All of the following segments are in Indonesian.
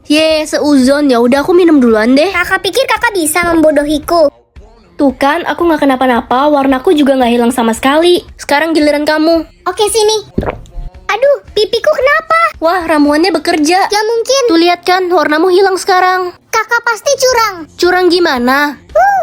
Seuzon. Ya udah aku minum duluan deh. Kakak pikir kakak bisa membodohiku? Tuh kan, aku nggak kenapa-napa, warnaku juga nggak hilang sama sekali. Sekarang giliran kamu. Oke, sini. Aduh, pipiku kenapa? Wah, ramuannya bekerja. Gak mungkin. Tuh lihat kan, warnamu hilang sekarang. Kakak pasti curang. Curang gimana?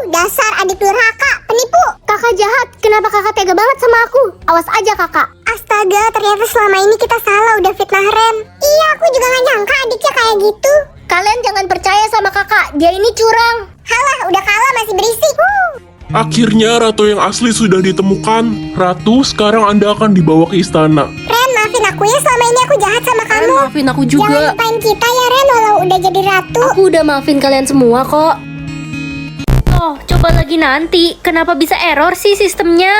Dasar adik durhaka, penipu. Kakak jahat, kenapa kakak tega banget sama aku? Awas aja kakak. Astaga, ternyata selama ini kita salah udah fitnah Ren. Iya, aku juga gak nyangka adiknya kayak gitu. Kalian jangan percaya sama kakak, dia ini curang. Halah, udah kalah masih berisik. Akhirnya ratu yang asli sudah ditemukan. Ratu, sekarang Anda akan dibawa ke istana. Ren, maafin aku ya, selama ini aku jahat sama kamu. Maafin aku Jangan juga. lupain kita ya Ren, walau udah jadi ratu. Aku udah maafin kalian semua kok. Oh, coba lagi nanti. Kenapa bisa error sih sistemnya?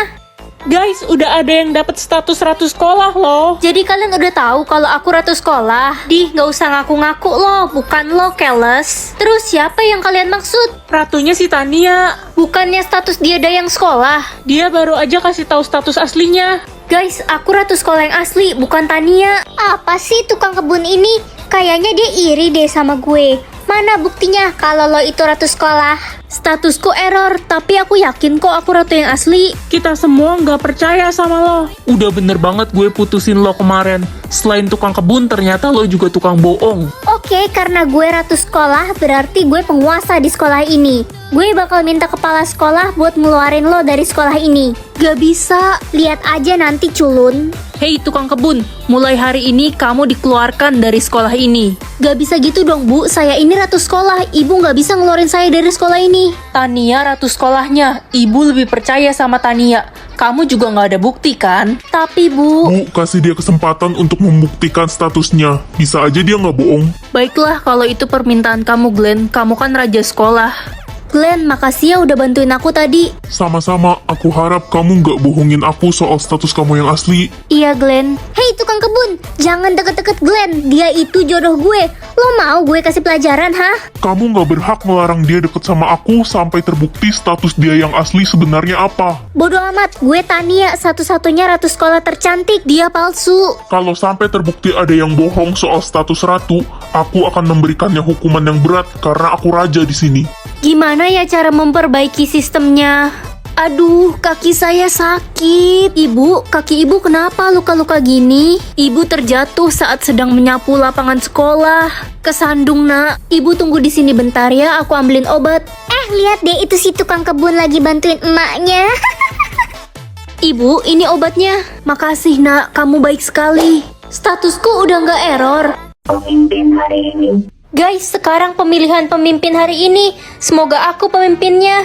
Guys, udah ada yang dapat status ratu sekolah loh. Jadi kalian udah tahu kalau aku ratu sekolah? Nggak usah ngaku-ngaku loh, bukan lo, keles. Terus siapa yang kalian maksud? Ratunya si Tania. Bukannya status dia dayang sekolah? Dia baru aja kasih tahu status aslinya. Guys, aku ratu sekolah yang asli, bukan Tania. Apa sih tukang kebun ini? Kayaknya dia iri deh sama gue. Mana buktinya kalau lo itu ratu sekolah? Statusku error, tapi aku yakin kok aku ratu yang asli. Kita semua nggak percaya sama lo. Udah bener banget gue putusin lo kemarin. Selain tukang kebun, ternyata lo juga tukang bohong. Oke, karena gue ratu sekolah, berarti gue penguasa di sekolah ini. Gue bakal minta kepala sekolah buat ngeluarin lo dari sekolah ini. Gak bisa. Lihat aja nanti culun. Hei tukang kebun, mulai hari ini kamu dikeluarkan dari sekolah ini. Gak bisa gitu dong bu, saya ini ratu sekolah. Ibu gak bisa ngeluarin saya dari sekolah ini. Tania ratu sekolahnya. Ibu lebih percaya sama Tania. Kamu juga nggak ada bukti kan? Tapi bu, Bu, kasih dia kesempatan untuk membuktikan statusnya. Bisa aja dia nggak bohong. Baiklah kalau itu permintaan kamu Glenn. Kamu kan raja sekolah. Glenn, makasih ya udah bantuin aku tadi. Sama-sama, aku harap kamu nggak bohongin aku soal status kamu yang asli. Iya Glenn. Hei tukang kebun, jangan deket-deket Glenn. Dia itu jodoh gue. Lo mau gue kasih pelajaran, hah? Kamu nggak berhak melarang dia deket sama aku sampai terbukti status dia yang asli sebenarnya apa. Bodoh amat, gue Tania, satu-satunya ratu sekolah tercantik. Dia palsu. Kalau sampai terbukti ada yang bohong soal status ratu, aku akan memberikannya hukuman yang berat karena aku raja di sini. Gimana ya cara memperbaiki sistemnya? Aduh, kaki saya sakit. Ibu, kaki ibu kenapa luka-luka gini? Ibu terjatuh saat sedang menyapu lapangan sekolah. Kesandung, nak. Ibu tunggu di sini bentar ya, aku ambilin obat. Lihat deh, itu si tukang kebun lagi bantuin emaknya. Ibu, ini obatnya. Makasih, nak. Kamu baik sekali. Statusku udah nggak error. Pemimpin hari ini. Guys, sekarang pemilihan pemimpin hari ini. Semoga aku pemimpinnya.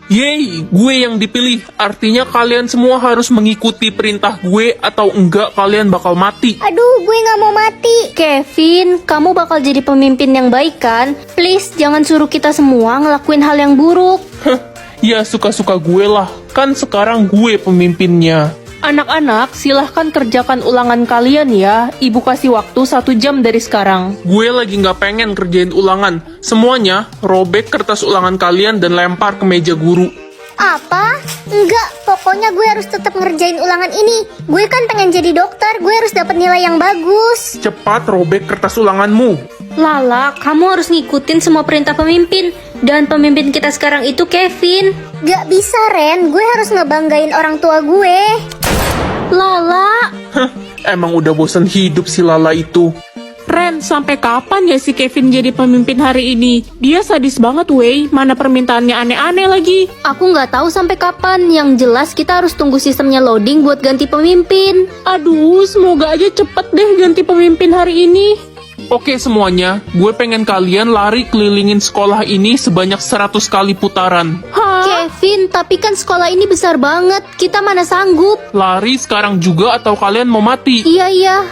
Yeay, gue yang dipilih. Artinya kalian semua harus mengikuti perintah gue atau enggak kalian bakal mati. Aduh, gue gak mau mati. Kevin, kamu bakal jadi pemimpin yang baik kan? Please, jangan suruh kita semua ngelakuin hal yang buruk. Ya suka-suka gue lah. Kan sekarang gue pemimpinnya. Anak-anak, silahkan kerjakan ulangan kalian ya. Ibu kasih waktu 1 jam dari sekarang. Gue lagi nggak pengen kerjain ulangan. Semuanya, robek kertas ulangan kalian dan lempar ke meja guru. Apa? Enggak, pokoknya gue harus tetap ngerjain ulangan ini. Gue kan pengen jadi dokter, gue harus dapat nilai yang bagus. Cepat robek kertas ulanganmu. Lala, kamu harus ngikutin semua perintah pemimpin. Dan pemimpin kita sekarang itu Kevin. Gak bisa Ren, gue harus ngebanggain orang tua gue. Lala, Emang udah bosan hidup si Lala itu. Ren, sampai kapan ya si Kevin jadi pemimpin hari ini? Dia sadis banget, wey. Mana permintaannya aneh-aneh lagi. aku nggak tahu sampai kapan. Yang jelas kita harus tunggu sistemnya loading buat ganti pemimpin. Aduh, semoga aja cepet deh ganti pemimpin hari ini. Oke semuanya, gue pengen kalian lari kelilingin sekolah ini sebanyak 100 kali putaran. Kevin, tapi kan sekolah ini besar banget. Kita mana sanggup? Lari sekarang juga atau kalian mau mati? Iya.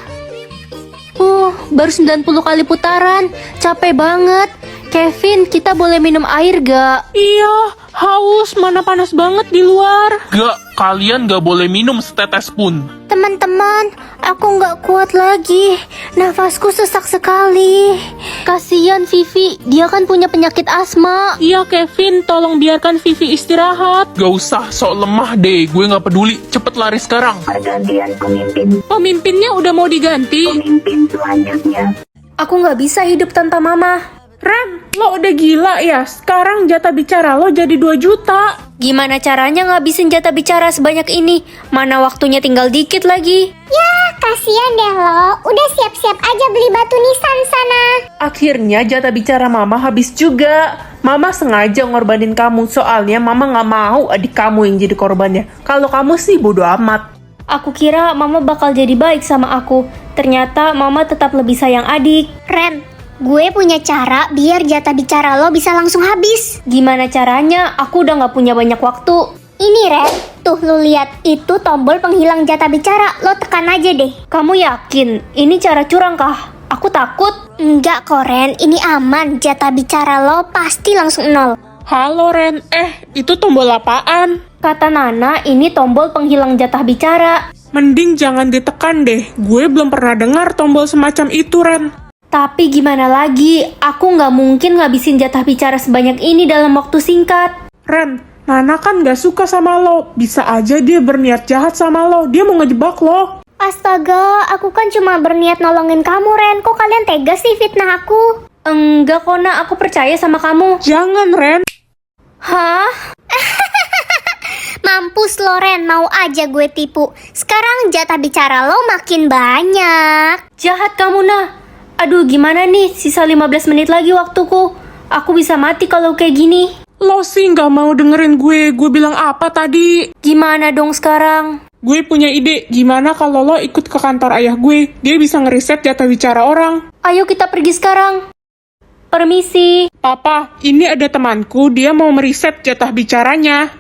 Baru 90 kali putaran. Capek banget. Kevin, kita boleh minum air gak? Iya, haus, mana panas banget di luar. Gak, kalian gak boleh minum setetes pun. Teman-teman, aku gak kuat lagi. Nafasku sesak sekali. Kasian Vivi, dia kan punya penyakit asma. Iya Kevin, tolong biarkan Vivi istirahat. Gak usah, sok lemah deh, gue gak peduli. Cepet lari sekarang. Pergantian pemimpin. Pemimpinnya udah mau diganti. Pemimpin selanjutnya. Aku nggak bisa hidup tanpa mama. Ren, lo udah gila ya? Sekarang jatah bicara lo jadi 2 juta. Gimana caranya ngabisin jatah bicara sebanyak ini? Mana waktunya tinggal dikit lagi. Ya, kasihan deh lo. Udah siap-siap aja beli batu nisan sana. Akhirnya jatah bicara mama habis juga. Mama sengaja ngorbanin kamu, soalnya mama nggak mau adik kamu yang jadi korbannya. Kalau kamu sih bodo amat. Aku kira mama bakal jadi baik sama aku. Ternyata mama tetap lebih sayang adik. Ren, gue punya cara biar jatah bicara lo bisa langsung habis. Gimana caranya? Aku udah nggak punya banyak waktu. Ini Ren, tuh lu lihat itu tombol penghilang jatah bicara. Lo tekan aja deh. Kamu yakin? Ini cara curang kah? Aku takut. Enggak kok Ren, ini aman. Jatah bicara lo pasti langsung 0. Halo Ren, itu tombol apaan? Kata Nana, ini tombol penghilang jatah bicara. Mending jangan ditekan deh. Gue belum pernah dengar tombol semacam itu, Ren. Tapi gimana lagi? Aku nggak mungkin ngabisin jatah bicara sebanyak ini dalam waktu singkat. Ren, Nana kan gak suka sama lo. Bisa aja dia berniat jahat sama lo. Dia mau ngejebak lo. Astaga, aku kan cuma berniat nolongin kamu Ren. Kok kalian tega sih fitnah aku? Enggak kok, Nak. Aku percaya sama kamu. Jangan, Ren. Hah? Mampus lo Ren, mau aja gue tipu. Sekarang jatah bicara lo makin banyak. Jahat kamu, Nah. Aduh, gimana nih? Sisa 15 menit lagi waktuku. Aku bisa mati kalau kayak gini. Lo sih gak mau dengerin gue. Gue bilang apa tadi? Gimana dong sekarang? Gue punya ide. Gimana kalau lo ikut ke kantor ayah gue? Dia bisa ngeriset jatah bicara orang. Ayo kita pergi sekarang. Permisi. Papa, ini ada temanku. Dia mau meriset jatah bicaranya.